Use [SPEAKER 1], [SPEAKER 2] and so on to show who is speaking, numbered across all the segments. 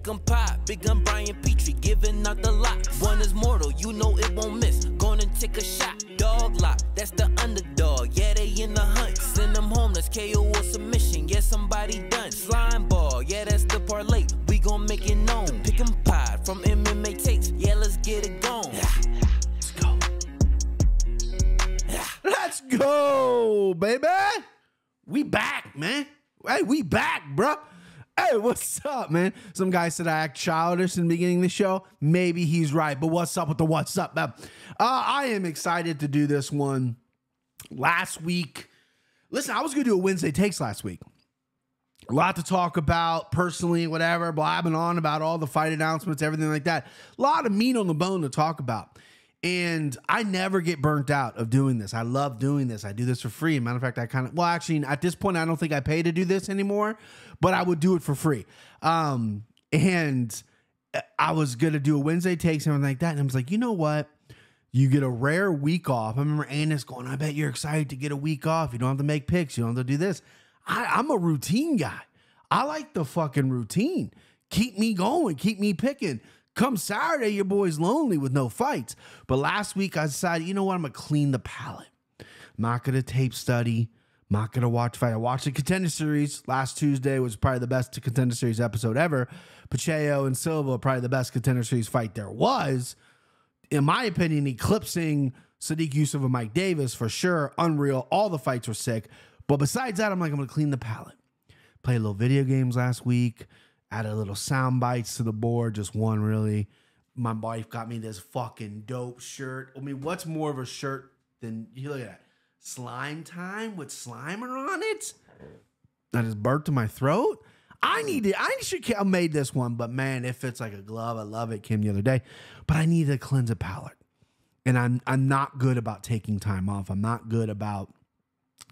[SPEAKER 1] Pick 'em pie, big gun Brian Petrie, giving out the lot. One is mortal, you know it won't miss. Gonna take a shot, dog lock, that's the underdog. Yeah, they in the hunt. Send them home, that's KO or submission. Yeah, somebody done. Slimeball, yeah, that's the parlay. We gon' make it known. Pick 'em pie from MMA takes. Yeah, let's get it going. Let's go.
[SPEAKER 2] Let's go, baby. We back, man. Hey, we back, bro. Hey, what's up, man? Some guy said I act childish in the beginning of the show. Maybe he's right, but what's up with the what's up, man? I am excited to do this one. Last week, listen, I was going to do a Wednesday Takes last week. A lot to talk about personally, whatever, blabbing on about all the fight announcements, everything like that. A lot of meat on the bone to talk about. And I never get burnt out of doing this. I love doing this. I do this for free. Matter of fact, actually, at this point, I don't think I pay to do this anymore, but I would do it for free. And I was going to do a Wednesday Takes and everything like that. And I was like, you know what? You get a rare week off. I remember Anna's going, I bet you're excited to get a week off. You don't have to make picks. You don't have to do this. I'm a routine guy. I like the fucking routine. Keep me going. Keep me picking. Come Saturday, your boy's lonely with no fights. But last week, I decided, you know what? I'm going to clean the palate. I'm not going to tape study. I'm not going to watch fight. I watched the Contender Series. Last Tuesday was probably the best Contender Series episode ever. Pacheco and Silva, probably the best Contender Series fight there was. In my opinion, eclipsing Sadiq Yusuf and Mike Davis for sure. Unreal. All the fights were sick. But besides that, I'm going to clean the palate. Played little video games last week. Added little sound bites to the board. Just one, really. My wife got me this fucking dope shirt. I mean, what's more of a shirt than, you look at that. Slime Time with Slimer on it? That is burnt to my throat. I should have made this one, but man, it fits like a glove. I love it. Came the other day. But I need to cleanse a palate. And I'm not good about taking time off. I'm not good about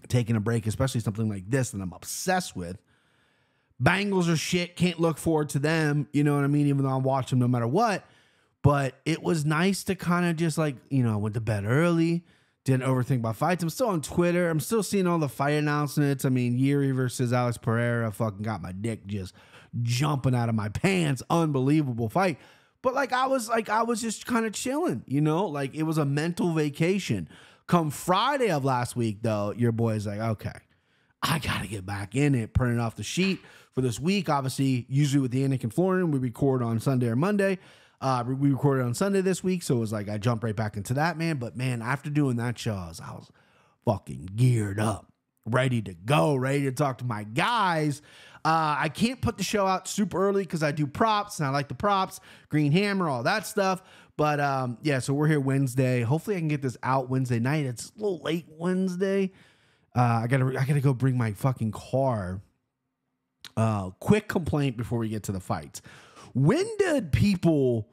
[SPEAKER 2] taking a break, especially something like this that I'm obsessed with. Bengals are shit. Can't look forward to them. You know what I mean? Even though I watch them no matter what. But it was nice to kind of just like, you know, I went to bed early. Didn't overthink about fights. I'm still on Twitter. I'm still seeing all the fight announcements. I mean, Yuri versus Alex Pereira fucking got my dick just jumping out of my pants. Unbelievable fight. But I was just kind of chilling, you know? Like, it was a mental vacation. Come Friday of last week, though, your boy's like, okay, I got to get back in it, printing off the sheet for this week. Obviously, usually with the Yannick and Florian, we record on Sunday or Monday. We recorded on Sunday this week, so it was like I jumped right back into that, man. But, man, after doing that show, I was fucking geared up, ready to go, ready to talk to my guys. I can't put the show out super early because I do props, and I like the props, Green Hammer, all that stuff. But, yeah, so we're here Wednesday. Hopefully I can get this out Wednesday night. It's a little late Wednesday. I gotta go bring my fucking car. Quick complaint before we get to the fights. When did people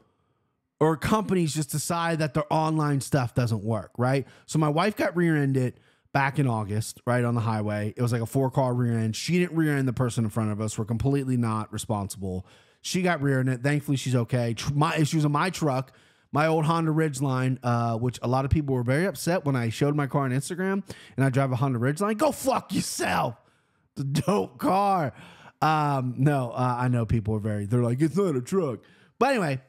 [SPEAKER 2] or companies just decide that their online stuff doesn't work, right? So my wife got rear-ended back in August, right, on the highway. It was like a 4-car rear end. She didn't rear end the person in front of us. We're completely not responsible. She got rear-ended. Thankfully, she's okay. My issues in my truck, my old Honda Ridgeline, which a lot of people were very upset when I showed my car on Instagram, and I drive a Honda Ridgeline. Go fuck yourself. It's a dope car. I know people are they're like, it's not a truck. But anyway,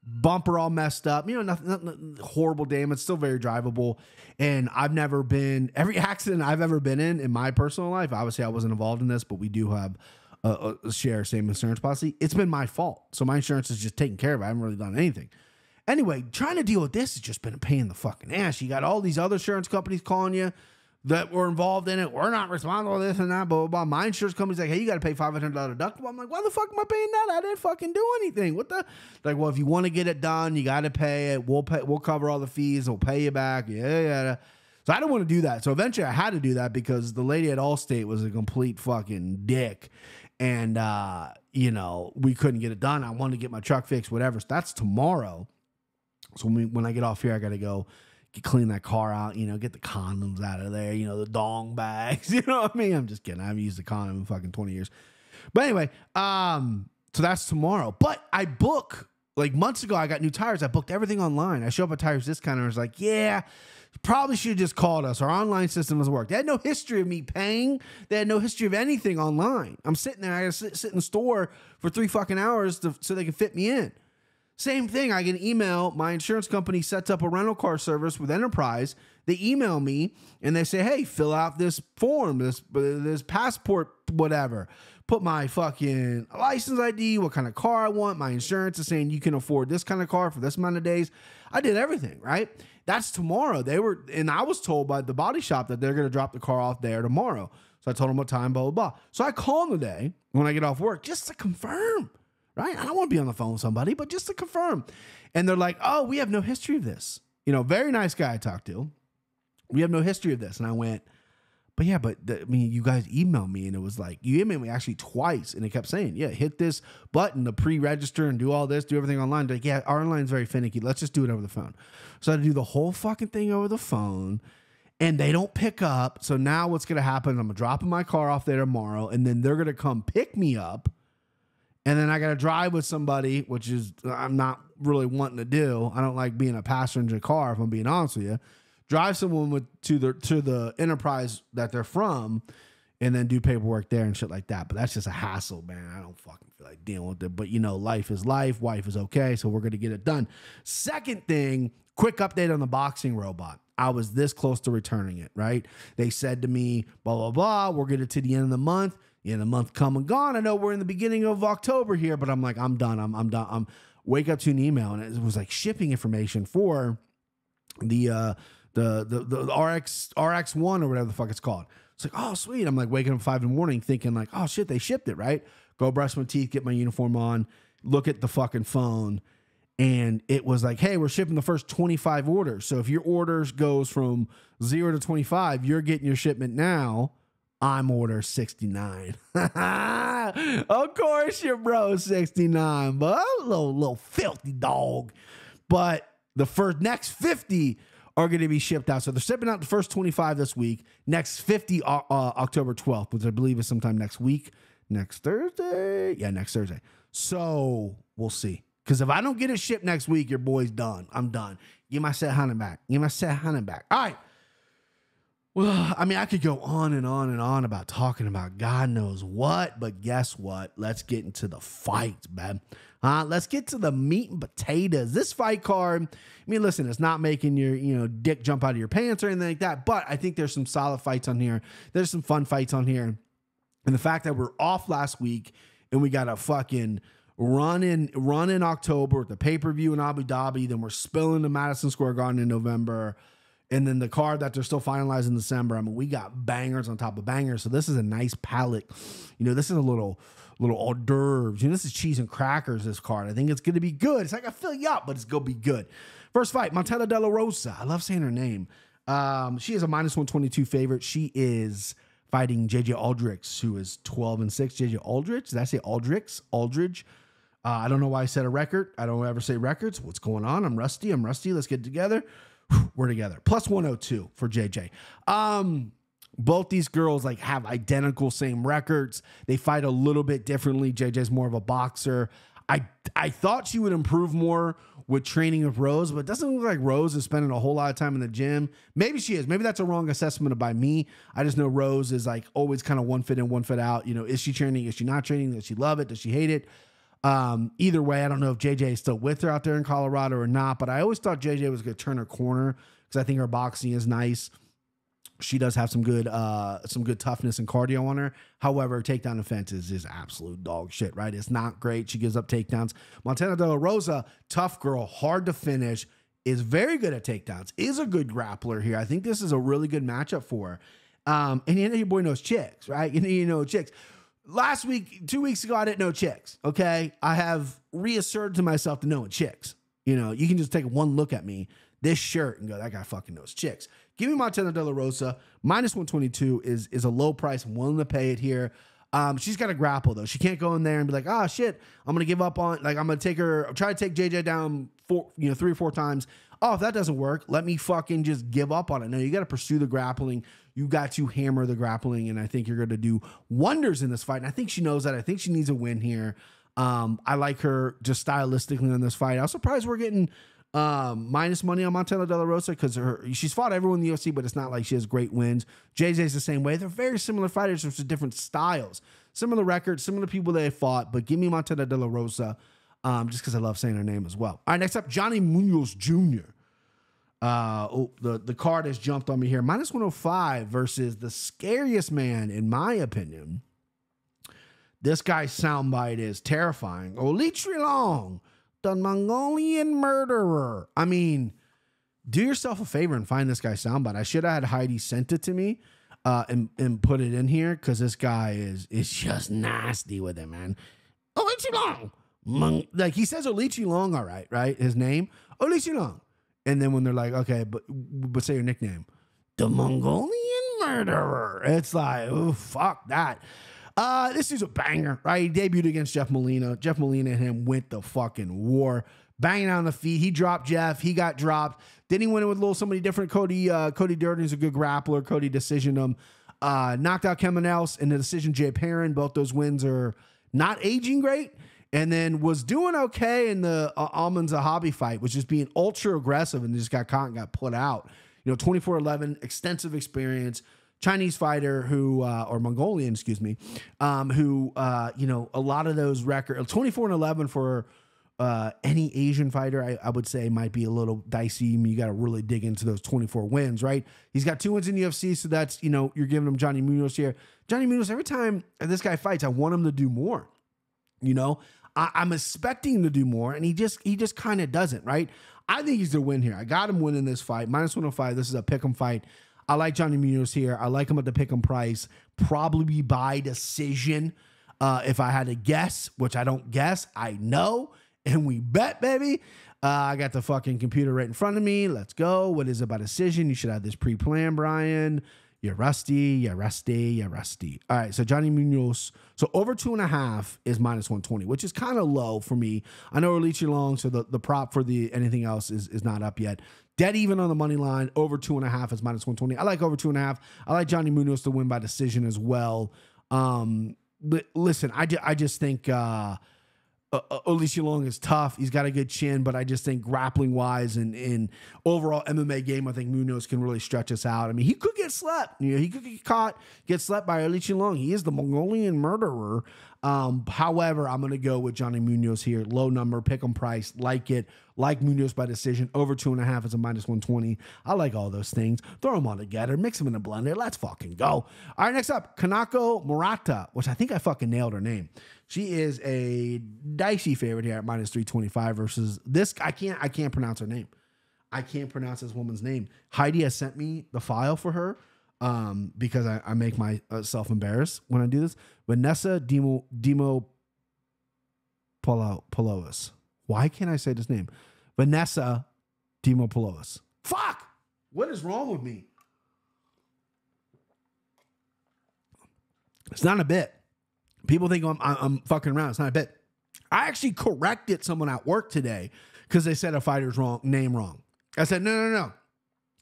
[SPEAKER 2] bumper all messed up, you know, nothing horrible damage, still very drivable. And every accident I've ever been in my personal life, obviously I wasn't involved in this, but we do have a same insurance policy. It's been my fault. So my insurance is just taken care of. I haven't really done anything. Anyway, trying to deal with this has just been a pain in the fucking ass. You got all these other insurance companies calling you that were involved in it. We're not responsible for this and that, blah, blah, blah. My insurance company's like, hey, you got to pay $500 deductible. I'm like, why the fuck am I paying that? I didn't fucking do anything. What the? Like, well, if you want to get it done, you got to pay it. We'll cover all the fees. We'll pay you back. Yeah. So I didn't want to do that. So eventually I had to do that because the lady at Allstate was a complete fucking dick. And, we couldn't get it done. I wanted to get my truck fixed, whatever. So that's tomorrow. So when I get off here, I got to go clean that car out, get the condoms out of there, the dong bags, you know what I mean? I'm just kidding. I haven't used a condom in fucking 20 years. But anyway, so that's tomorrow. But I book like months ago, I got new tires. I booked everything online. I show up at Tires Discount and I was like, yeah, probably should have just called us. Our online system doesn't work. They had no history of me paying. They had no history of anything online. I'm sitting there. I got to sit in the store for 3 fucking hours so they can fit me in. Same thing. I get an email. My insurance company sets up a rental car service with Enterprise. They email me and they say, hey, fill out this form, this passport, whatever. Put my fucking license ID, what kind of car I want. My insurance is saying you can afford this kind of car for this amount of days. I did everything, right? That's tomorrow. And I was told by the body shop that they're going to drop the car off there tomorrow. So I told them what time, blah, blah, blah. So I call them today when I get off work just to confirm, right? I don't want to be on the phone with somebody, but just to confirm. And they're like, oh, we have no history of this. Very nice guy I talked to. We have no history of this. And I went, but yeah, you guys emailed me and it was like, you emailed me actually twice and it kept saying, yeah, hit this button to pre-register and do all this, do everything online. Like, yeah, our online's very finicky. Let's just do it over the phone. So I had to do the whole fucking thing over the phone and they don't pick up. So now what's going to happen, I'm going to drop my car off there tomorrow and then they're going to come pick me up. And then I got to drive with somebody, which is I'm not really wanting to do. I don't like being a passenger in a car, if I'm being honest with you. Drive someone to the enterprise that they're from and then do paperwork there and shit like that. But that's just a hassle, man. I don't fucking feel like dealing with it. But, life is life. Wife is okay. So we're going to get it done. Second thing, quick update on the boxing robot. I was this close to returning it, right? They said to me, blah, blah, blah. We're getting to the end of the month. The end of the month come and gone. I know we're in the beginning of October here, but I'm like, I'm done. I'm done. Wake up to an email and it was like shipping information for the RX1 or whatever the fuck it's called. It's like, oh, sweet. I'm like waking up 5 in the morning thinking like, oh shit, they shipped it, right? Go brush my teeth, get my uniform on, look at the fucking phone. And it was like, hey, we're shipping the first 25 orders. So if your orders goes from 0 to 25, you're getting your shipment now. I'm order 69. Of course your bro 69, but a little filthy dog. But the next 50 are going to be shipped out. So they're shipping out the first 25 this week. Next 50 October 12th, which I believe is sometime next week. Next Thursday. Yeah, next Thursday. So we'll see. Because if I don't get it shipped next week, your boy's done. I'm done. Give my set hunting back. All right. Well, I mean, I could go on and on and on about talking about God knows what, but guess what? Let's get into the fights, man. Let's get to the meat and potatoes. This fight card, I mean, listen, it's not making your, dick jump out of your pants or anything like that, but I think there's some solid fights on here. There's some fun fights on here. And the fact that we're off last week and we got a fucking run in October with the pay-per-view in Abu Dhabi, then we're spilling to Madison Square Garden in November. And then the card that they're still finalizing in December. I mean, we got bangers on top of bangers. So this is a nice palate. This is a little hors d'oeuvres. This is cheese and crackers, this card. I think it's going to be good. It's not going to fill you up, but it's going to be good. First fight, Montana De La Rosa. I love saying her name. She is a -122 favorite. She is fighting JJ Aldrich, who is 12-6. JJ Aldrich. Did I say Aldrich? Aldridge. I don't know why I said a record. I don't ever say records. What's going on? I'm rusty. Let's get together. We're together. +102 for JJ. Both these girls have identical same records. They fight a little bit differently. JJ's more of a boxer. I thought she would improve more with training with Rose, but it doesn't look like Rose is spending a whole lot of time in the gym. Maybe she is. Maybe that's a wrong assessment by me. I just know Rose is always kind of one foot in, one foot out. Is she training? Is she not training? Does she love it? Does she hate it? Either way, I don't know if JJ is still with her out there in Colorado or not, but I always thought JJ was going to turn her corner because I think her boxing is nice. She does have some good toughness and cardio on her. However, takedown defense is absolute dog shit, right? It's not great. She gives up takedowns. Montana De La Rosa, tough girl, hard to finish, is very good at takedowns, is a good grappler here. I think this is a really good matchup for her. And your boy knows chicks, right? You know chicks. Last week, 2 weeks ago, I didn't know chicks, okay? I have reasserted to myself to knowing chicks. You can just take one look at me, this shirt, and go, that guy fucking knows chicks. Give me Montana De La Rosa. -122 is a low price. I'm willing to pay it here. She's got to grapple, though. She can't go in there and be like, oh, shit, I'm going to give up on, I'm going to try to take JJ down 3 or 4 times. Oh, if that doesn't work, let me fucking just give up on it. No, you got to pursue the grappling. You got to hammer the grappling, and I think you're going to do wonders in this fight. And I think she knows that. I think she needs a win here. I like her just stylistically in this fight. I was surprised we're getting minus money on Montana De La Rosa because she's fought everyone in the UFC, but it's not like she has great wins. JJ's the same way. They're very similar fighters, just different styles. Similar records, similar people they fought, but give me Montana De La Rosa just because I love saying her name as well. All right, next up, Johnny Munoz Jr. The card has jumped on me here. Minus 105 versus the scariest man, in my opinion. This guy's soundbite is terrifying. Oli Trilong, the Mongolian murderer. I mean, do yourself a favor and find this guy's soundbite. I should have had Heidi sent it to me and put it in here because this guy is just nasty with it, man. Oli Trilong. Like he says Oli Trilong, all right? His name, Oli Trilong. And then when they're like, okay, but say your nickname, the Mongolian murderer. It's like, oh, fuck that. This is a banger, right? He debuted against Jeff Molina. Jeff Molina and him went the fucking war. Banging on the feet. He dropped Jeff. He got dropped. Then he went in with a little somebody different. Cody Durden's a good grappler. Cody decisioned him. Knocked out Kevin Else in the decision. Jay Perrin. Both those wins are not aging great. And then was doing okay in the Alman Zahabi fight, which is being ultra aggressive and just got caught and got put out. 24-11, extensive experience. Chinese fighter who, or Mongolian, excuse me, who, a lot of those records, 24-11 for any Asian fighter, I would say might be a little dicey. You got to really dig into those 24 wins, right? He's got 2 wins in the UFC, so that's, you're giving him Johnny Munoz here. Johnny Munoz, every time this guy fights, I want him to do more. I'm expecting him to do more, and he just kind of doesn't, right? I think he's the win here. I got him winning this fight. Minus 105. This is a pick'em fight. I like Johnny Munoz here. I like him at the pick'em price. Probably by decision. If I had to guess, which I don't guess, I know. And we bet, baby. I got the fucking computer right in front of me. Let's go. What is it by decision? You should have this pre-planned, Brian. You're rusty. All right, so Johnny Munoz. So over 2.5 is minus 120, which is kind of low for me. I know Oli Trilong, so the prop for the anything else is not up yet. Dead even on the money line. Over 2.5 is minus 120. I like over 2.5. I like Johnny Munoz to win by decision as well. But listen, I just think Oli Trilong is tough. He's got a good chin, but I just think grappling wise and in overall MMA game, I think Munoz can really stretch us out. I mean, he could get slept. He could get caught, get slept by Oli Trilong. He is the Mongolian murderer. However, I'm going to go with Johnny Munoz here. Low number, pick 'em price, like it. Like Munoz by decision. Over 2.5 is a minus 120. I like all those things. Throw them all together. Mix them in a blender. Let's fucking go. All right, next up, Kanako Murata, which I think I fucking nailed her name. She is a dicey favorite here at minus 325 versus this. I can't pronounce her name. I can't pronounce this woman's name. Heidi has sent me the file for her because I make myself embarrassed when I do this. Vanessa Demopoulos. Why can't I say this name? Vanessa Demopoulos. Fuck! What is wrong with me? It's not a bit. People think I'm fucking around. It's not a bit. I actually corrected someone at work today because they said a fighter's name wrong. I said, no.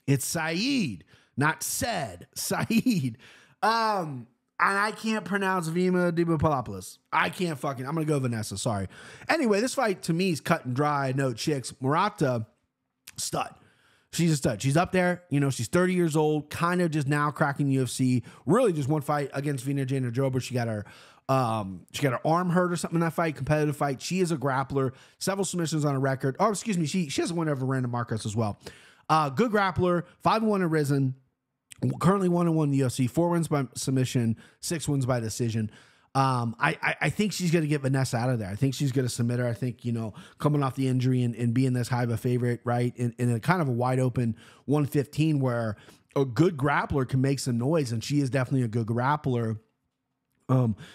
[SPEAKER 2] It's Saeed, not said. Saeed. And I can't pronounce Vima Demopoulos. I'm going to go Vanessa. Sorry. Anyway, this fight to me is cut and dry. No chicks. Murata, stud. She's a stud. She's up there. She's 30 years old, kind of just now cracking UFC. Really just one fight against Vina Jandiroba. She got her arm hurt or something in that fight, competitive fight. She is a grappler. Several submissions on her record. Oh, excuse me. She has a win over Random Marcus as well. Good grappler. 5-1 in Risen. Currently 1-1 in the UFC. 4 wins by submission. 6 wins by decision. I think she's going to get Vanessa out of there. I think she's going to submit her. I think, coming off the injury and being this high of a favorite, right, in a kind of a wide open 115 where a good grappler can make some noise, and she is definitely a good grappler.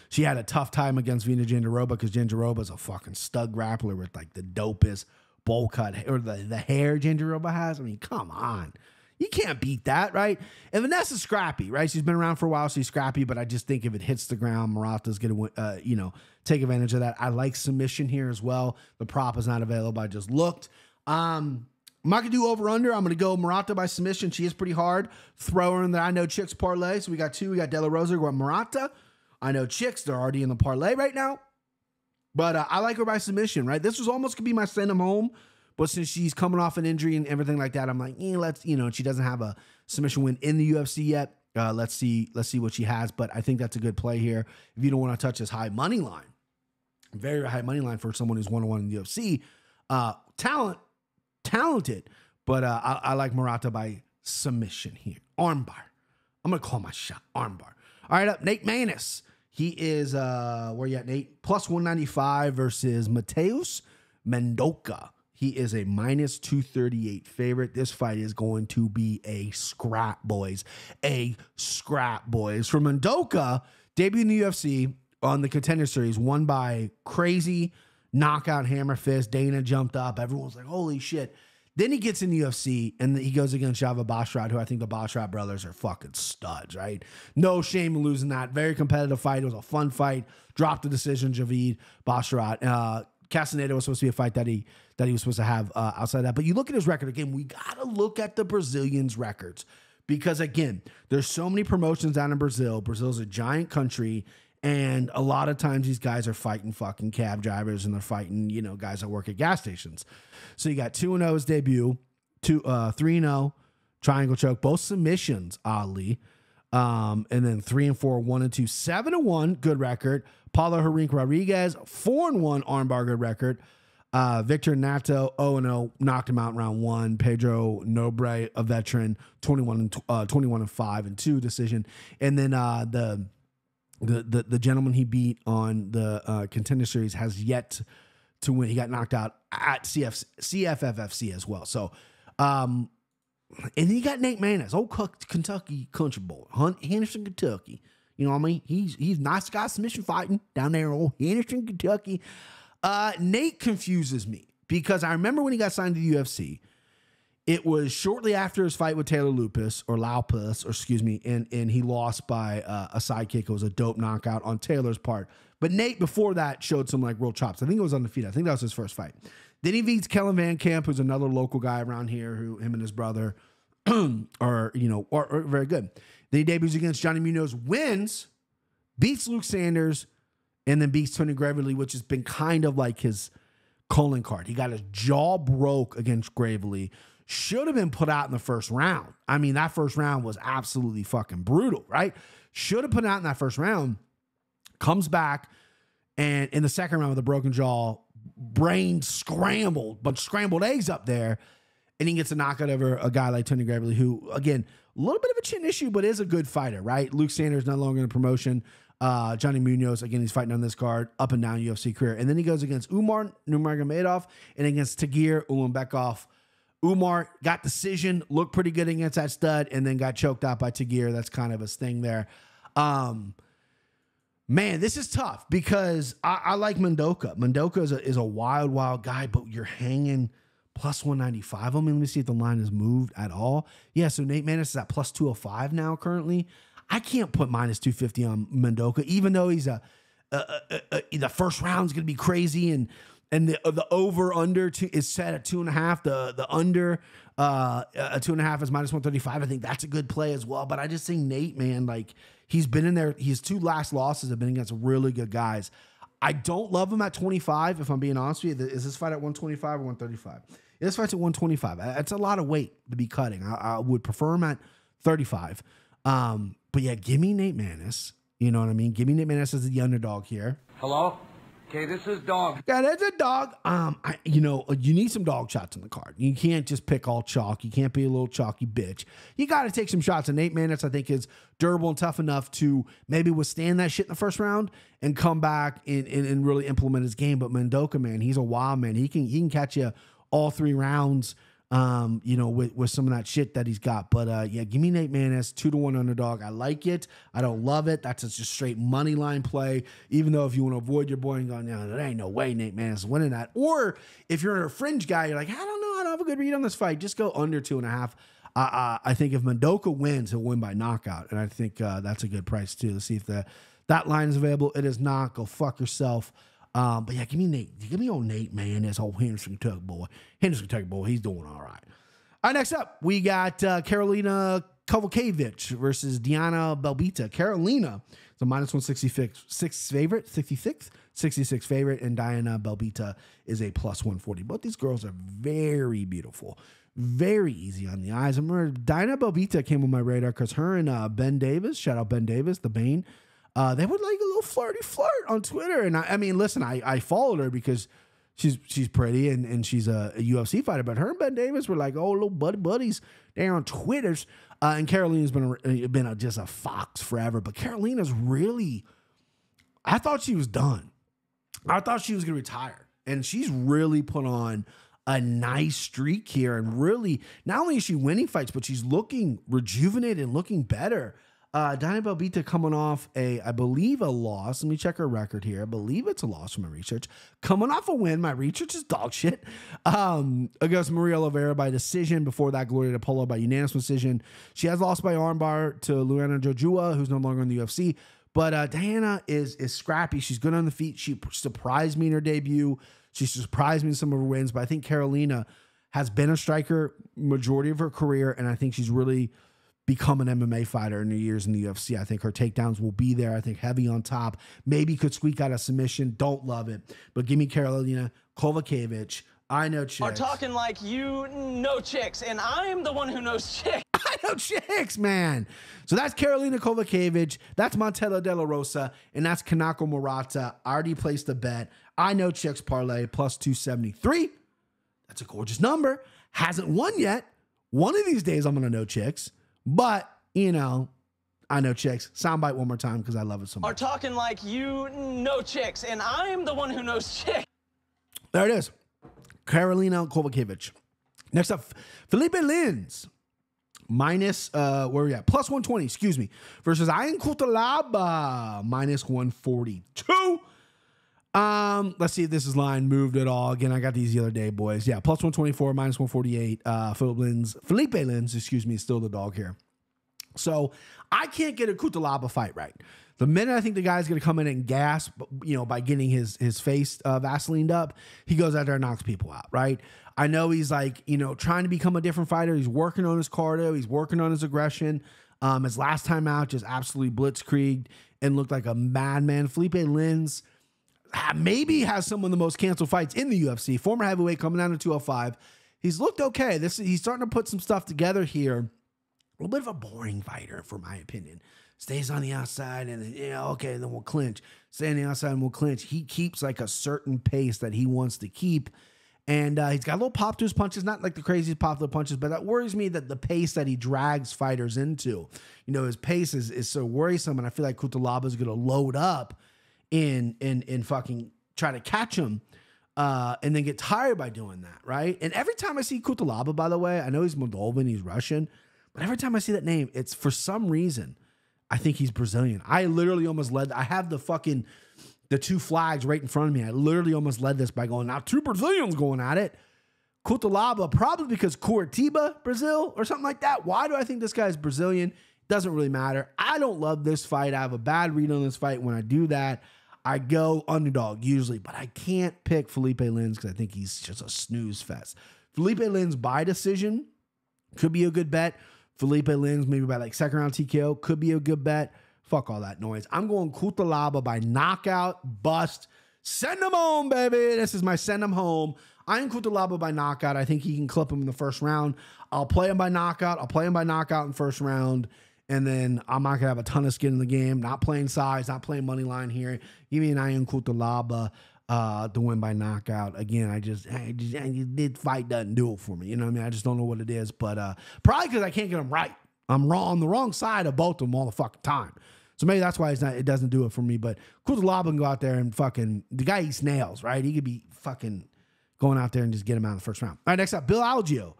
[SPEAKER 2] She had a tough time against Vina Jandiroba because Jandiroba is a fucking stud grappler with like the dopest bowl cut or the hair Jandiroba has. I mean, come on. You can't beat that, right? And Vanessa's scrappy, right? She's been around for a while. She's scrappy, but I just think if it hits the ground, Murata's going to, take advantage of that. I like submission here as well. The prop is not available. I just looked. I'm not going to do over-under. I'm going to go Murata by submission. She is pretty hard. Throw her in there. I know chicks parlay. So we got 2. We got De La Rosa. We got Murata. I know chicks. They're already in the parlay right now. But I like her by submission, right? This was almost going to be my send him home. But since she's coming off an injury and everything like that, I'm like, she doesn't have a submission win in the UFC yet. Let's see what she has. But I think that's a good play here. If you don't want to touch this high money line, very high money line for someone who's 1-1 in the UFC. Talented. But I like Murata by submission here. Armbar. I'm going to call my shot. Armbar. All right, up, Nate Maness. He is, where you at, Nate? Plus 195 versus Mateus Mendoca. He is a minus 238 favorite. This fight is going to be a scrap, boys. A scrap, boys. For Mendoca, debuted in the UFC on the Contender Series, won by crazy knockout hammer fist. Dana jumped up. Everyone's like, holy shit. Then he gets in the UFC, and he goes against Java Basharat, who I think the Basharat brothers are fucking studs, right? No shame in losing that. Very competitive fight. It was a fun fight. Dropped the decision, Javid Basharat. Castaneda was supposed to be a fight that he was supposed to have outside of that. But you look at his record. Again, we got to look at the Brazilians' records because, again, there's so many promotions down in Brazil. Brazil's a giant country, and a lot of times these guys are fighting fucking cab drivers and they're fighting, guys that work at gas stations. So you got 2-0 his debut, 3-0, triangle choke, both submissions, oddly. And then 3-4, 1-2, 7-1, good record. Paulo Henrique Rodriguez, 4-1 armbar, good record. Victor Nato, 0-0, knocked him out in round 1. Pedro Nobre, a veteran, 21-5 and 2 decision. And then the gentleman he beat on the Contender Series has yet to win. He got knocked out at CFFFC as well. So, and then you got Nate Maness, old Kentucky country boy, Henderson, Kentucky. You know what I mean? He's nice guy submission fighting down there in old Henderson, Kentucky. Nate confuses me because I remember when he got signed to the UFC, it was shortly after his fight with Taylor Lupus, and he lost by a sidekick. It was a dope knockout on Taylor's part. But Nate, before that, showed some real chops. I think it was undefeated. I think that was his first fight. Then he beats Kellen Van Camp, who's another local guy around here, who him and his brother are very good. Then he debuts against Johnny Munoz, wins, beats Luke Sanders, and then beats Tony Gravely, which has been kind of like his calling card. He got his jaw broke against Gravely. Should have been put out in the first round. I mean, that first round was absolutely fucking brutal, right? Should have put out in that first round. Comes back, and in the second round with a broken jaw, brain scrambled, but scrambled eggs up there, and he gets a knockout over a guy like Tony Gravely, who, again, a little bit of a chin issue, but is a good fighter, right? Luke Sanders no longer in promotion. Johnny Munoz, again, he's fighting on this card, up and down UFC career. And then he goes against Umar Nurmagomedov and against Tagir Ulanbekov. Umar got decision, looked pretty good against that stud, and then got choked out by Tagir. That's kind of his thing there. Man, this is tough because I like Mendoca. Mendoca is a wild guy, but you're hanging plus 195 on me. Let me see if the line has moved at all. Yeah, so Nate Maness is at plus 205 now currently. I can't put minus 250 on Mendoca, even though he's the first round's going to be crazy, and the over-under is set at 2.5. The under 2.5 is minus 135. I think that's a good play as well. But I just think Nate, man, like, he's been in there. His 2 last losses have been against really good guys. I don't love him at 25, if I'm being honest with you. Is this fight at 125 or 135? This fight's at 125. That's a lot of weight to be cutting. I would prefer him at 35. But yeah, give me Nate Maness. You know what I mean? Give me Nate Maness as the underdog here.
[SPEAKER 3] Hello? Okay, this is dog.
[SPEAKER 2] Yeah, that's a dog. You need some dog shots in the card. You can't just pick all chalk. You can't be a little chalky bitch. You got to take some shots. And Nate Maness, I think, is durable and tough enough to maybe withstand that shit in the first round and come back and really implement his game. But Mendoca, man, he's a wild man. He can catch you all 3 rounds. With some of that shit that he's got. But yeah, give me Nate Maness, 2-1 underdog. I like it. I don't love it. That's just straight money line play. Even though if you want to avoid your boy and going, no, there ain't no way Nate Maness is winning that. Or if you're a fringe guy, you're like, I don't know, I don't have a good read on this fight. Just go under 2.5. I think if Mendoca wins, he'll win by knockout. And I think that's a good price too. Let's see if that line is available. It is not. Go fuck yourself. But yeah, give me Nate. Give me old Nate, man. This old Henderson Kentucky boy. He's doing all right. All right, next up, we got Karolina Kovacevic versus Diana Belbita. Carolina is a minus 166 favorite, 66 favorite, and Diana Belbita is a plus 140. Both these girls are very beautiful, very easy on the eyes. I remember Diana Belbita came on my radar because her and Ben Davis, shout out Ben Davis, the Bane, they would like a little flirty flirt on Twitter. And I mean, listen, I followed her because she's pretty and she's a UFC fighter. But her and Ben Davis were like, oh, little buddies there on Twitters. And Carolina's been just a fox forever. But Carolina's really, I thought she was done. I thought she was going to retire. And she's really put on a nice streak here. And really, not only is she winning fights, but she's looking rejuvenated and looking better. Diana Belbita coming off I believe a loss. Let me check her record here. I believe it's a loss from my research. Coming off a win. My research is dog shit. Against Maria Oliveira by decision. Before that, Gloria DePolo by unanimous decision. She has lost by armbar to Luana Jojua, who's no longer in the UFC. But Diana is scrappy. She's good on the feet. She surprised me in her debut. She surprised me in some of her wins. But I think Carolina has been a striker majority of her career, and I think she's really become an MMA fighter in her years in the UFC. I think her takedowns will be there. I think heavy on top. Maybe could squeak out a submission. Don't love it. But give me Carolina Kovacevic. I know chicks.
[SPEAKER 4] Are talking like you know chicks, and I'm the one who knows chicks.
[SPEAKER 2] I know chicks, man. So that's Carolina Kovacevic. That's Montella De La Rosa. And that's Kanako Murata. I already placed a bet. I know chicks parlay plus 273. That's a gorgeous number. Hasn't won yet. One of these days I'm going to know chicks. But, you know, I know chicks. Soundbite one more time because I love it so much.
[SPEAKER 4] Are talking like you know chicks, and I'm the one who knows chicks.
[SPEAKER 2] There it is. Carolina Kovacevic. Next up, Felipe Lins. Minus, where are we at? Plus 120, excuse me. Versus Ian Cutelaba. Minus 142. Let's see if this is line moved at all. Again, I got these the other day, boys. Yeah, plus 124, minus 148. Felipe Lins, excuse me, is still the dog here. So I can't get a Cutelaba fight right. The minute I think the guy's going to come in and gasp, you know, by getting his face Vaselined up, he goes out there and knocks people out, right? I know he's like, you know, trying to become a different fighter. He's working on his cardio. He's working on his aggression. His last time out just absolutely blitzkrieged and looked like a madman. Felipe Lins maybe has some of the most canceled fights in the UFC. Former heavyweight coming down to 205. He's looked okay. He's starting to put some stuff together here. A little bit of a boring fighter, for my opinion. Stays on the outside and, you know, okay, then we'll clinch. Stay on the outside and we'll clinch. He keeps like a certain pace that he wants to keep. And he's got a little pop to his punches, not like the craziest pop to the punches, but that worries me that the pace that he drags fighters into. You know, his pace is so worrisome, and I feel like Cutelaba is going to load up in fucking try to catch him and then get tired by doing that, right? And every time I see Cutelaba, by the way, I know he's Moldovan, he's Russian, but every time I see that name, it's for some reason, I think he's Brazilian. I literally almost I have the two flags right in front of me. I literally almost led this by going, now two Brazilians going at it. Cutelaba, probably because Curitiba, Brazil, or something like that. Why do I think this guy's Brazilian? Doesn't really matter. I don't love this fight. I have a bad read on this fight. When I do that, I go underdog usually, but I can't pick Felipe Lins because I think he's just a snooze fest. Felipe Lins by decision could be a good bet. Felipe Lins maybe by like second round TKO could be a good bet. Fuck all that noise. I'm going Cutelaba by knockout, bust. Send him home, baby. This is my send him home. I am Cutelaba by knockout. I think he can clip him in the first round. I'll play him by knockout. I'll play him by knockout in first round. And then I'm not going to have a ton of skin in the game. Not playing size, not playing money line here. Give me an Ian Cutelaba to win by knockout. Again, this fight doesn't do it for me. You know what I mean? I just don't know what it is. But probably because I can't get them right. I'm wrong on the wrong side of both of them all the fucking time. So maybe that's why it doesn't do it for me. But Cutelaba can go out there and fucking, the guy eats nails, right? He could be fucking going out there and just get him out in the first round. All right, next up, Bill Algeo,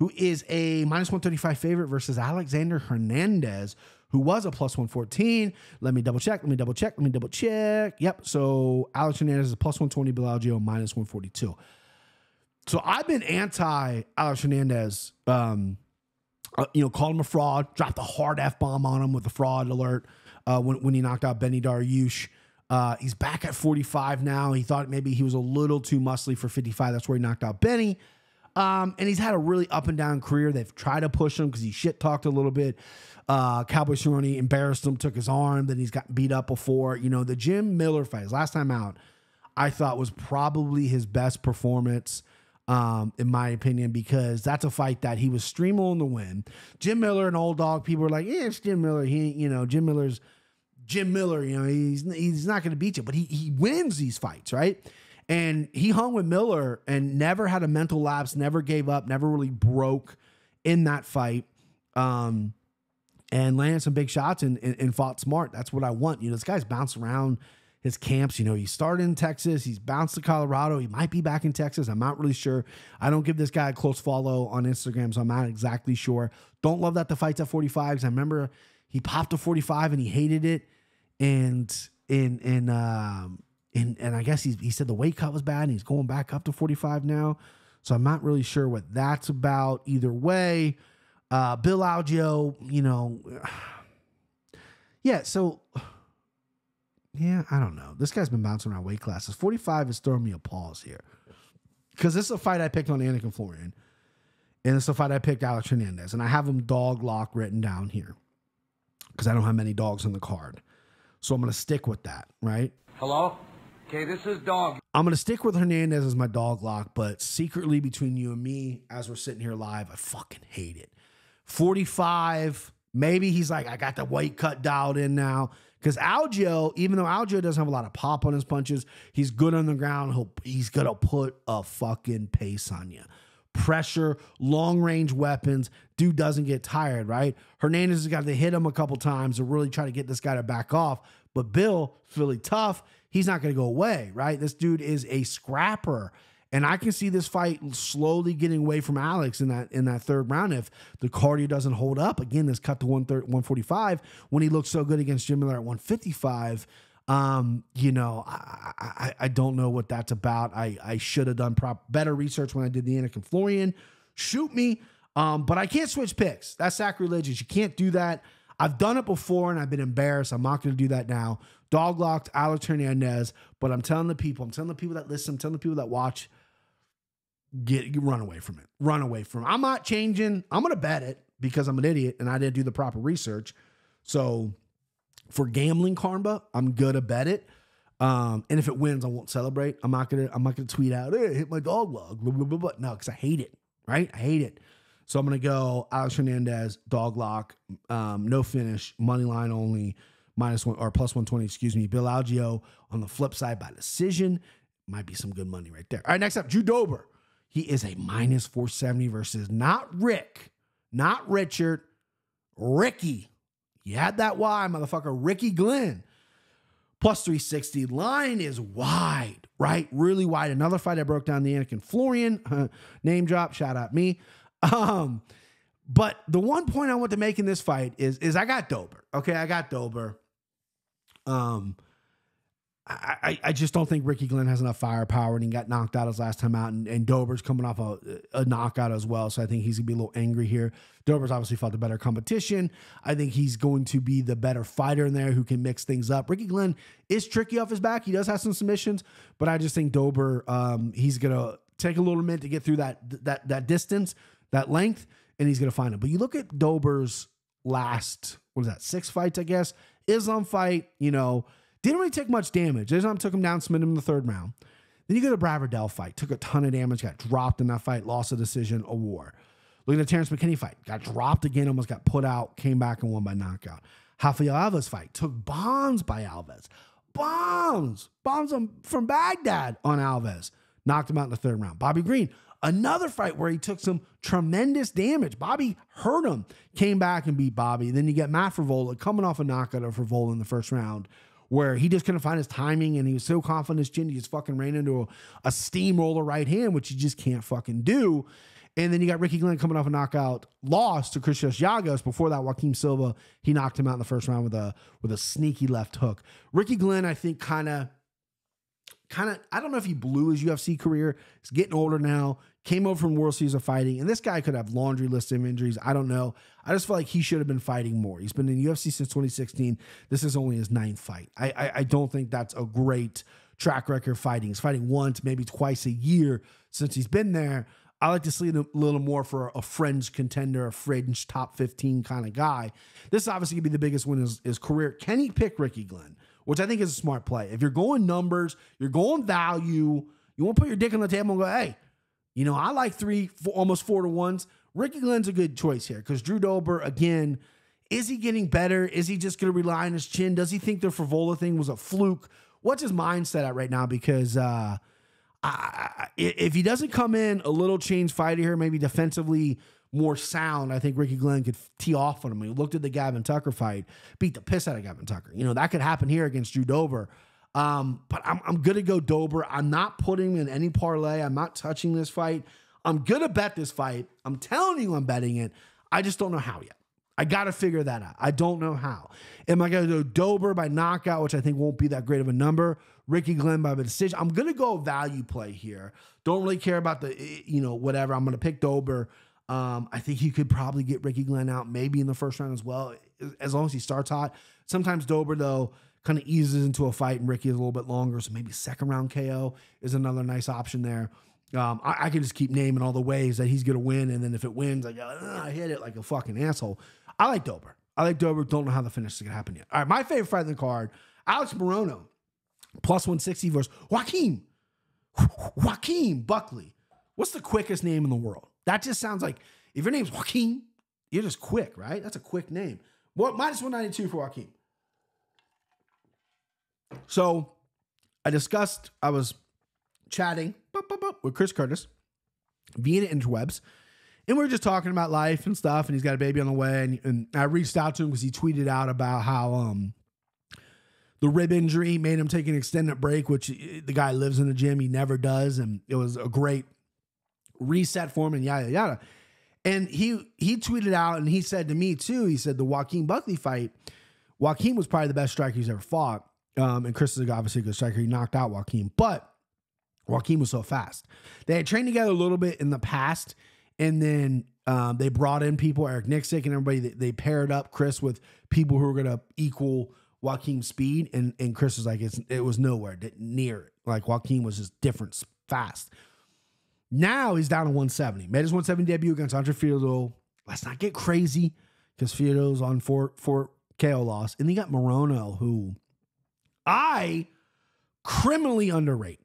[SPEAKER 2] who is a minus 135 favorite versus Alexander Hernandez, who was a plus 114. Let me double check. Yep. So Alex Hernandez is plus 120, Bill Algeo minus 142. So I've been anti Alex Hernandez, called him a fraud, dropped a hard F-bomb on him with a fraud alert when he knocked out Benny Dariush. He's back at 45 now. He thought maybe he was a little too muscly for 55. That's where he knocked out Benny. And he's had a really up and down career. They've tried to push him because he shit talked a little bit. Cowboy Cerrone embarrassed him, took his arm, then he's got beat up before. You know, the Jim Miller fight, his last time out, I thought was probably his best performance, in my opinion, because that's a fight that he was streamlining the win. Jim Miller, an old dog, people were like, yeah, it's Jim Miller. Jim Miller's Jim Miller, he's not going to beat you, but he wins these fights, right? And he hung with Miller and never had a mental lapse, never gave up, never really broke in that fight. And landed some big shots and fought smart. That's what I want. This guy's bounced around his camps. He started in Texas. He's bounced to Colorado. He might be back in Texas. I'm not really sure. I don't give this guy a close follow on Instagram, so I'm not exactly sure. Don't love that the fight's at 45 because I remember he popped to 45 and he hated it. And I guess he said the weight cut was bad and he's going back up to 45 now. So I'm not really sure what that's about either way. Bill Algeo, I don't know. This guy's been bouncing around weight classes. 45 is throwing me a pause here. Because this is a fight I picked on Anakin Florian. And it's a fight I picked Alex Hernandez. And I have him dog lock written down here. Because I don't have many dogs on the card. So I'm going to stick with that, right?
[SPEAKER 3] Hello? Okay, this is Dog.
[SPEAKER 2] I'm going to stick with Hernandez as my dog lock. But secretly between you and me, as we're sitting here live, I fucking hate it. 45, maybe he's like, I got the weight cut dialed in now. Because Algeo, even though Algeo doesn't have a lot of pop on his punches, he's good on the ground. He's going to put a fucking pace on you. Pressure, long-range weapons. Dude doesn't get tired, right? Hernandez has got to hit him a couple times to really try to get this guy to back off. But Bill, really tough. He's not going to go away, right? This dude is a scrapper. And I can see this fight slowly getting away from Alex in that third round if the cardio doesn't hold up. Again, this cut to 145 when he looked so good against Jim Miller at 155. I don't know what that's about. I should have done better research when I did the Anakin Florian. Shoot me. But I can't switch picks. That's sacrilegious. You can't do that. I've done it before and I've been embarrassed. I'm not going to do that now. Dog locked Alex Hernandez. But I'm telling the people that listen, I'm telling the people that watch, run away from it. Run away from it. I'm not changing. I'm going to bet it because I'm an idiot and I didn't do the proper research. So for gambling karma, I'm going to bet it. And if it wins, I won't celebrate. I'm not gonna tweet out, hey, hit my dog log. Blah, blah, blah, blah. No, because I hate it. Right? I hate it. So I'm going to go Alex Hernandez, dog lock, no finish, money line only, plus 120, excuse me. Bill Algeo on the flip side by decision. Might be some good money right there. All right, next up, Drew Dober. He is a minus 470 versus not Rick, not Richard, Ricky. You had that Y, motherfucker. Ricky Glenn. Plus 360. Line is wide, right? Really wide. Another fight I broke down the Anakin Florian. Name drop. Shout out me. But the one point I want to make in this fight is I got Dober. Okay, I got Dober. I just don't think Ricky Glenn has enough firepower, and he got knocked out his last time out, and Dober's coming off a knockout as well, so I think he's going to be a little angry here. Dober's obviously fought the better competition. I think he's going to be the better fighter in there who can mix things up. Ricky Glenn is tricky off his back. He does have some submissions, but I just think Dober, he's going to take a little minute to get through that distance, that length, and he's going to find it. But you look at Dober's last, 6 fights, I guess. Islam fight, didn't really take much damage. Islam took him down, submitted him in the third round. Then you go to Brad Riddell fight. Took a ton of damage, got dropped in that fight, lost a decision, a war. Look at the Terrence McKinney fight. Got dropped again, almost got put out, came back and won by knockout. Rafael Alves fight. Took bombs by Alves. Bombs from Baghdad on Alves. Knocked him out in the third round. Bobby Green, another fight where he took some tremendous damage. Bobby hurt him. Came back and beat Bobby. Then you get Matt Frivola coming off a knockout of Frivola in the first round, where he just couldn't find his timing and he was so confident in his chin, he just fucking ran into a steamroller right hand, which you just can't fucking do. And then you got Ricky Glenn coming off a knockout, lost to Christos Giagos. Before that, Joaquim Silva, he knocked him out in the first round with a sneaky left hook. Ricky Glenn, I think, kind of, I don't know if he blew his UFC career. He's getting older now. Came over from World Series of Fighting, and this guy could have laundry list of injuries. I don't know. I just feel like he should have been fighting more. He's been in UFC since 2016. This is only his 9th fight. I don't think that's a great track record fighting. He's fighting once, maybe twice a year since he's been there. I like to see a little more for a fringe contender, a fringe top 15 kind of guy. This is obviously going to be the biggest win his career. Can he pick Ricky Glenn? Which I think is a smart play. If you're going numbers, you're going value, you won't put your dick on the table and go, hey, you know, I like almost 4 to 1s. Ricky Glenn's a good choice here because Drew Dober, again, is he getting better? Is he just going to rely on his chin? Does he think the Frivola thing was a fluke? What's his mindset at right now? Because if he doesn't come in a little change fighter here, maybe defensively more sound, I think Ricky Glenn could tee off on him. We looked at the Gavin Tucker fight, beat the piss out of Gavin Tucker. You know, that could happen here against Drew Dober. But I'm going to go Dober. I'm not putting him in any parlay. I'm not touching this fight. I'm going to bet this fight. I'm telling you I'm betting it. I just don't know how yet. I got to figure that out. I don't know how. Am I going to go Dober by knockout, which I think won't be that great of a number? Ricky Glenn by the decision. I'm going to go value play here. Don't really care about the, you know, whatever. I'm going to pick Dober. I think he could probably get Ricky Glenn out maybe in the first round as well, as long as he starts hot. Sometimes Dober, though, kind of eases into a fight and Ricky is a little bit longer, so maybe second round KO is another nice option there. I can just keep naming all the ways that he's going to win, and then if it wins, I hit it like a fucking asshole. I like Dober. Don't know how the finish is going to happen yet. All right, my favorite fight in the card, Alex Morono, plus 160 versus Joaquin Buckley. What's the quickest name in the world? That just sounds like, if your name's Joaquin, you're just quick, right? That's a quick name. What, minus 192 for Joaquin. So I was chatting with Chris Curtis via the interwebs, and we were just talking about life and stuff, and he's got a baby on the way, and I reached out to him because he tweeted out about how the rib injury made him take an extended break, which the guy lives in the gym. He never does, and it was a great reset for him and yada, yada. And he tweeted out, and he said to me too, he said the Joaquin Buckley fight, Joaquin was probably the best striker he's ever fought. And Chris is obviously a good striker. He knocked out Joaquin, but Joaquin was so fast. They had trained together a little bit in the past, and then they brought in people, Eric Nixick and everybody. They paired up Chris with people who were going to equal Joaquin's speed, and Chris was like, it was nowhere near it. Like Joaquin was just different, fast. Now he's down to 170. Made his 170 debut against Andre Fierro. Let's not get crazy because Fierro's on 4 KO loss. And then you got Morono, who I criminally underrate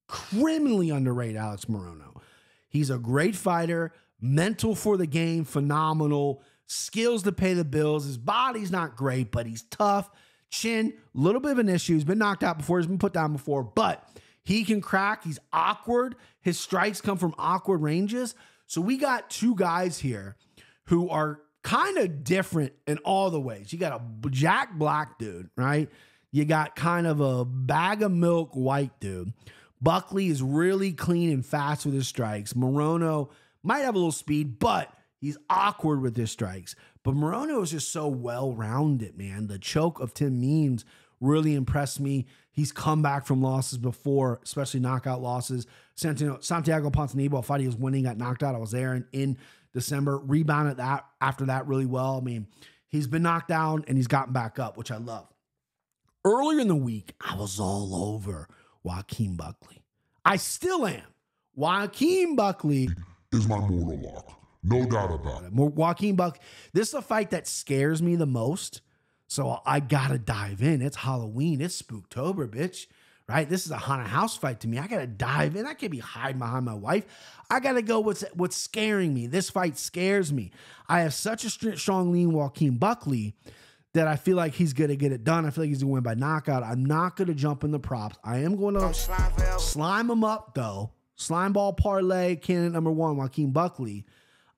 [SPEAKER 2] Alex Morono. He's a great fighter, mental for the game, phenomenal, skills to pay the bills. His body's not great, but he's tough. Chin, a little bit of an issue. He's been knocked out before. He's been put down before, but he can crack. He's awkward. His strikes come from awkward ranges. So we got two guys here who are kind of different in all the ways. You got a Jack Black dude, right? You got kind of a bag of milk white dude. Buckley is really clean and fast with his strikes. Morono might have a little speed, but he's awkward with his strikes. But Morono is just so well-rounded, man. The choke of Tim Means really impressed me. He's come back from losses before, especially knockout losses. Santiago Ponzinibbio, a fight he was winning, got knocked out. I was there in December. Rebounded that after that really well. I mean, he's been knocked down and he's gotten back up, which I love. Earlier in the week, I was all over Joaquin Buckley. I still am. Joaquin Buckley
[SPEAKER 5] is my mortal lock. No doubt about it.
[SPEAKER 2] Joaquin Buckley. This is a fight that scares me the most. So I got to dive in. It's Halloween. It's Spooktober, bitch. Right? This is a haunted house fight to me. I got to dive in. I can't be hiding behind my wife. I got to go what's scaring me. This fight scares me. I have such a strong lean Joaquin Buckley that I feel like he's going to get it done. I feel like he's going to win by knockout. I'm not going to jump in the props. I am going to slime him up, though. Slimeball parlay, candidate number 1, Joaquin Buckley.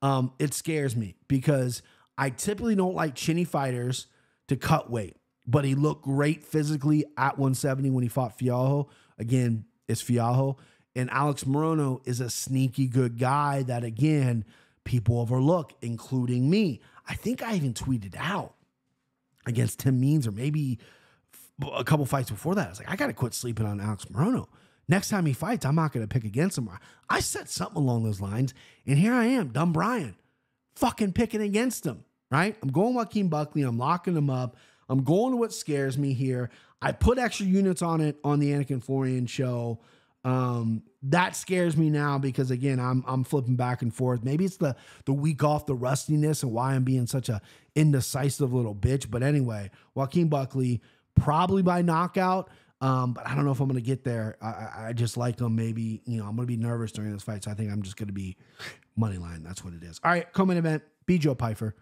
[SPEAKER 2] It scares me because I typically don't like chinny fighters to cut weight, but he looked great physically at 170 when he fought Fialho. Again, it's Fialho. And Alex Morono is a sneaky good guy that, again, people overlook, including me. I think I even tweeted out against Tim Means or maybe a couple fights before that. I was like, I got to quit sleeping on Alex Morono. Next time he fights, I'm not going to pick against him. I said something along those lines, and here I am, dumb Brian, fucking picking against him, right? I'm going Joaquin Buckley. I'm locking him up. I'm going to what scares me here. I put extra units on it on the Anakin Florian show. That scares me now because again, I'm flipping back and forth. Maybe it's the week off, the rustiness, and why I'm being such a indecisive little bitch. But anyway, Joaquin Buckley probably by knockout. But I don't know if I'm going to get there. I just like him. Maybe, I'm going to be nervous during this fight. So I think I'm just going to be money line. That's what it is. All right. Co-main event, Joe Pyfer.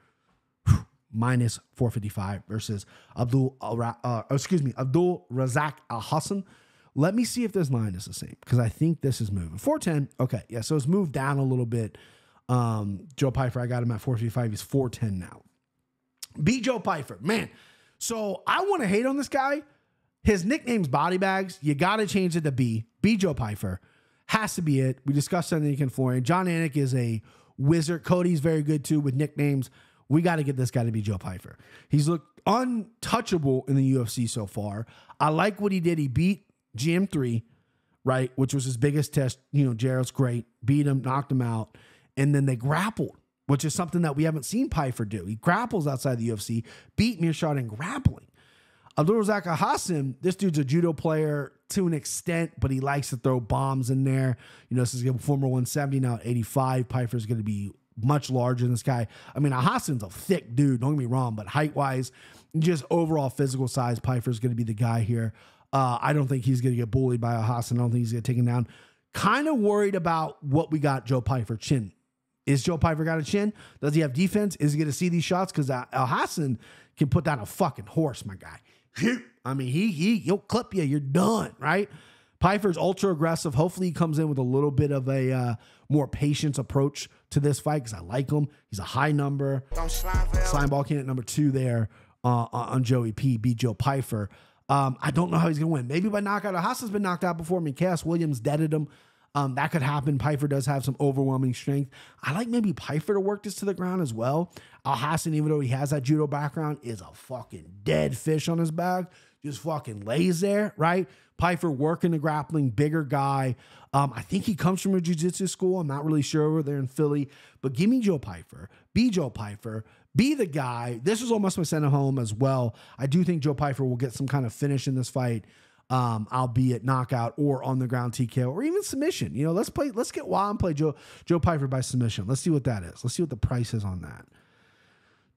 [SPEAKER 2] Minus 455 versus Abdul Razak Al-Hassan. Let me see if this line is the same because I think this is moving. 410. Okay. Yeah. So it's moved down a little bit. Joe Pyfer, I got him at 455. He's 410 now. Joe Pyfer. Man. So I want to hate on this guy. His nickname's Body Bags. You got to change it to B. Joe Pyfer. Has to be it. We discussed something in Florian. John Anik is a wizard. Cody's very good too with nicknames. We got to get this guy to be Joe Pyfer. He's looked untouchable in the UFC so far. I like what he did. He beat GM3, right? Which was his biggest test. Jarrett's great. Beat him, knocked him out. And then they grappled, which is something that we haven't seen Pyfer do. He grapples outside the UFC, beat Mearshad in grappling. Abdulrazak Al-Hassan, this dude's a judo player to an extent, but he likes to throw bombs in there. This is a former 170, now 85. Pyfer's going to be much larger than this guy. I mean, Al-Hassan's a thick dude, don't get me wrong, but height-wise, just overall physical size, Pyfer's going to be the guy here. I don't think he's going to get bullied by Al-Hassan. I don't think he's going to take him down. Kind of worried about what we got Joe Pyfer chin. Is Joe Pyfer got a chin? Does he have defense? Is he going to see these shots? Because Al-Hassan can put down a fucking horse, my guy. I mean, he'll clip you. You're done, right? Pyfer's ultra aggressive. Hopefully he comes in with a little bit of a more patience approach to this fight because I like him. He's a high number. Slimeball candidate number 2 there on Joey P. Beat Joe Pyfer. I don't know how he's going to win. Maybe by knockout. Hassan's been knocked out before. I mean, Cass Williams deaded him. That could happen. Pyfer does have some overwhelming strength. I like maybe Pyfer to work this to the ground as well. Al-Hassan, even though he has that judo background, is a fucking dead fish on his back. Just fucking lays there, right? Pyfer working the grappling, bigger guy. I think he comes from a jiu-jitsu school. I'm not really sure over there in Philly. But give me Joe Pyfer. Be Joe Pyfer. Be the guy. This is almost my send home as well. I do think Joe Pyfer will get some kind of finish in this fight. Albeit knockout or on the ground TKO or even submission. Let's get wild and play Joe Pyfer by submission. Let's see what that is. Let's see what the price is on that.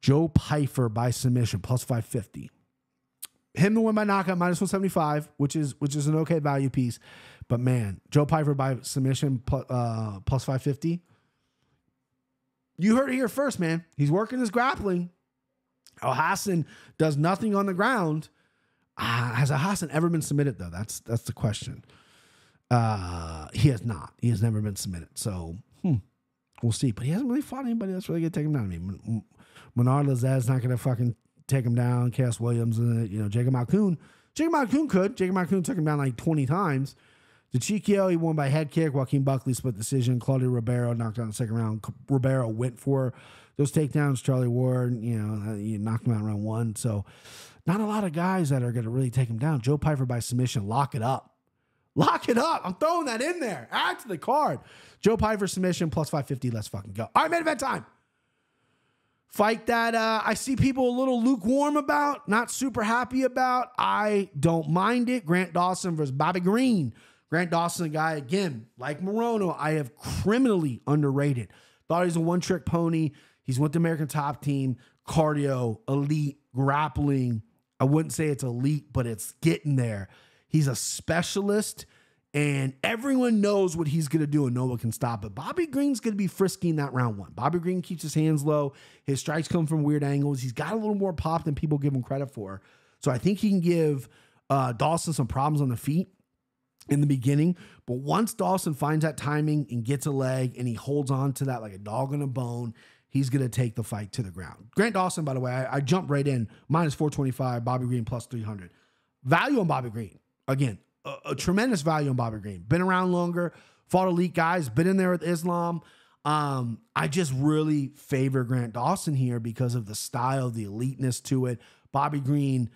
[SPEAKER 2] Joe Pyfer by submission plus 550. Him to win by knockout minus 175, which is an okay value piece. But man, Joe Pyfer by submission plus 550. You heard it here first, man. He's working his grappling. Al-Hassan does nothing on the ground. Has Al-Hassan ever been submitted, though? That's the question. He has not. He has never been submitted. So, we'll see. But he hasn't really fought anybody that's really going to take him down. I mean, Menard Lazet's not going to fucking take him down. Cass Williams, Jacob Malkoun. Jacob Malkoun could. Jacob Malkoun took him down like 20 times. DeCicchio, he won by head kick. Joaquin Buckley split decision. Claudio Ribeiro knocked out in the second round. Ribeiro went for those takedowns. Charlie Ward, he knocked him out in round 1. So, not a lot of guys that are going to really take him down. Joe Pyfer by submission. Lock it up. Lock it up. I'm throwing that in there. Add to the card. Joe Pyfer submission plus 550. Let's fucking go. All right, main event time. Fight that I see people a little lukewarm about, not super happy about. I don't mind it. Grant Dawson versus Bobby Green. Grant Dawson, a guy, again, like Morono, I have criminally underrated. Thought he's a one-trick pony. He's with the American Top Team. Cardio, elite, grappling. I wouldn't say it's elite, but it's getting there. He's a specialist, and everyone knows what he's going to do, and no one can stop it. Bobby Green's going to be frisky in that round 1. Bobby Green keeps his hands low. His strikes come from weird angles. He's got a little more pop than people give him credit for. So I think he can give Dawson some problems on the feet in the beginning. But once Dawson finds that timing and gets a leg, and he holds on to that like a dog on a bone, he's going to take the fight to the ground. Grant Dawson, by the way, I jumped right in. Minus 425, Bobby Green plus 300. Value on Bobby Green. Again, a tremendous value on Bobby Green. Been around longer, fought elite guys, been in there with Islam. I just really favor Grant Dawson here because of the style, the eliteness to it. Bobby Green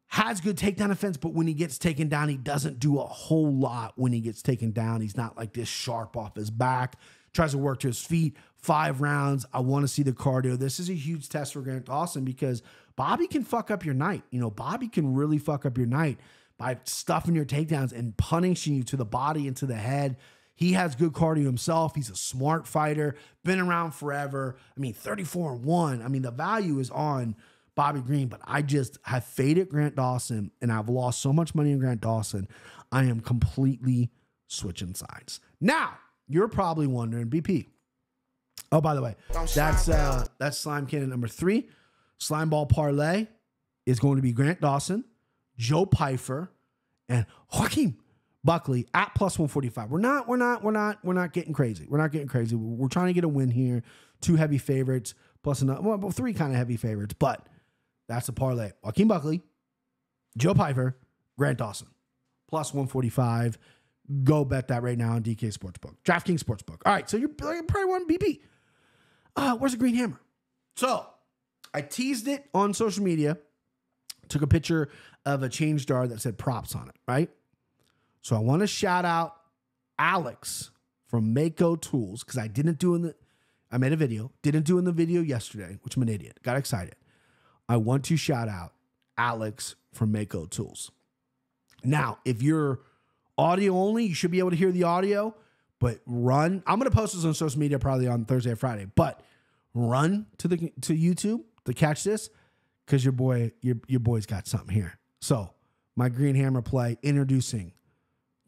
[SPEAKER 2] has good takedown defense, but when he gets taken down, he doesn't do a whole lot when he gets taken down. He's not like this sharp off his back. Tries to work to his feet. 5 rounds. I want to see the cardio. This is a huge test for Grant Dawson because Bobby can fuck up your night. Bobby can really fuck up your night. by stuffing your takedowns and punishing you to the body and to the head. He has good cardio himself. He's a smart fighter, been around forever. I mean, 34-1. I mean, the value is on Bobby Green, but I just have faded Grant Dawson, and I've lost so much money in Grant Dawson. I am completely switching sides. Now, you're probably wondering, BP. Oh, by the way, that's Slime Cannon number 3. Slimeball Parlay is going to be Grant Dawson, Joe Pyfer, and Joaquin Buckley at plus 145. We're not getting crazy. We're not getting crazy. We're trying to get a win here. 2 heavy favorites plus another, well, 3 kind of heavy favorites, but that's a parlay. Joaquin Buckley, Joe Pyfer, Grant Dawson, plus 145. Go bet that right now on DK Sportsbook, DraftKings Sportsbook. All right, so you're probably wanting BP. Where's the green hammer? So I teased it on social media, took a picture of a change jar that said props on it, right? So I want to shout out Alex from Mako Tools, because I made a video, didn't do in the video yesterday, which I'm an idiot, got excited. I want to shout out Alex from Mako Tools. Now, if you're audio only, you should be able to hear the audio, but I'm going to post this on social media probably on Thursday or Friday, but run to YouTube to catch this, because your boy's got something here. So my green hammer play, introducing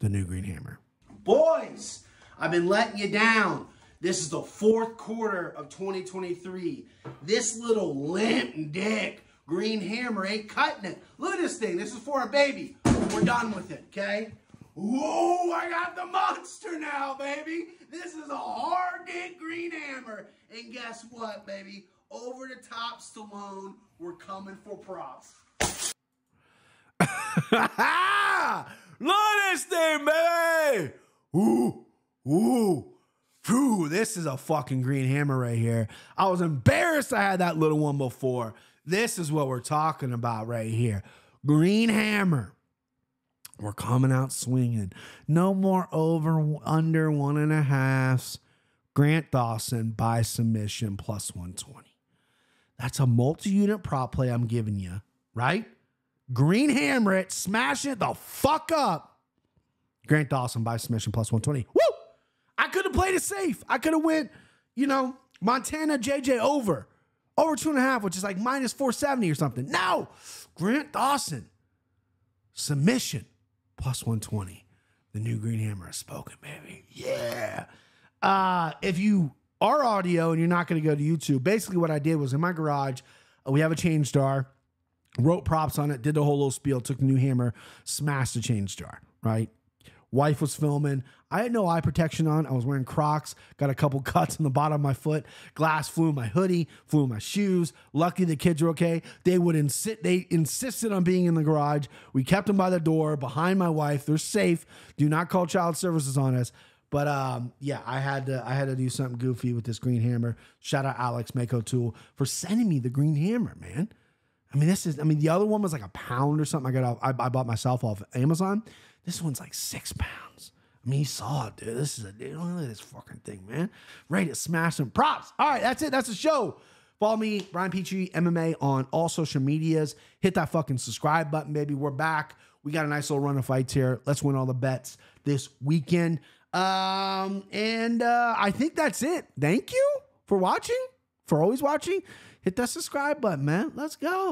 [SPEAKER 2] the new green hammer. Boys, I've been letting you down. This is the 4th quarter of 2023. This little limp dick green hammer ain't cutting it. Look at this thing. This is for a baby. We're done with it, okay? Whoa, I got the monster now, baby. This is a hard dick green hammer. And guess what, baby? Over the top Stallone, we're coming for props. Look at this thing, baby. Ooh, ooh. Phew, this is a fucking green hammer right here. I was embarrassed I had that little one before. This is what we're talking about right here. Green hammer. We're coming out swinging. No more under 1.5. Grant Dawson by submission plus 120. That's a multi-unit prop play I'm giving you, right? Green hammer it, smash it the fuck up. Grant Dawson by submission plus 120. Woo! I could have played it safe. I could have went, Montana JJ over 2.5, which is like minus 470 or something. No, Grant Dawson submission plus 120. The new green hammer has spoken, baby. Yeah. If you are audio and you're not going to go to YouTube, basically what I did was in my garage, we have a change jar, wrote props on it, did the whole little spiel, took the new hammer, smashed the change jar, right? Wife was filming. I had no eye protection on. I was wearing Crocs, got a couple cuts on the bottom of my foot. Glass flew in my hoodie, flew in my shoes. Lucky the kids were okay. They insisted on being in the garage. We kept them by the door behind my wife. They're safe. Do not call child services on us. But yeah, I had to do something goofy with this green hammer. Shout out Alex Mako Tool for sending me the green hammer, man. I mean, the other one was like £1 or something. I bought myself off Amazon. This one's like £6. I mean, he saw it, dude. Look at this fucking thing, man. Ready to smash some props. All right, that's it. That's the show. Follow me, Brian Petrie, MMA, on all social medias. Hit that fucking subscribe button, baby. We're back. We got a nice little run of fights here. Let's win all the bets this weekend. I think that's it. Thank you for watching, for always watching. Hit that subscribe button, man. Let's go.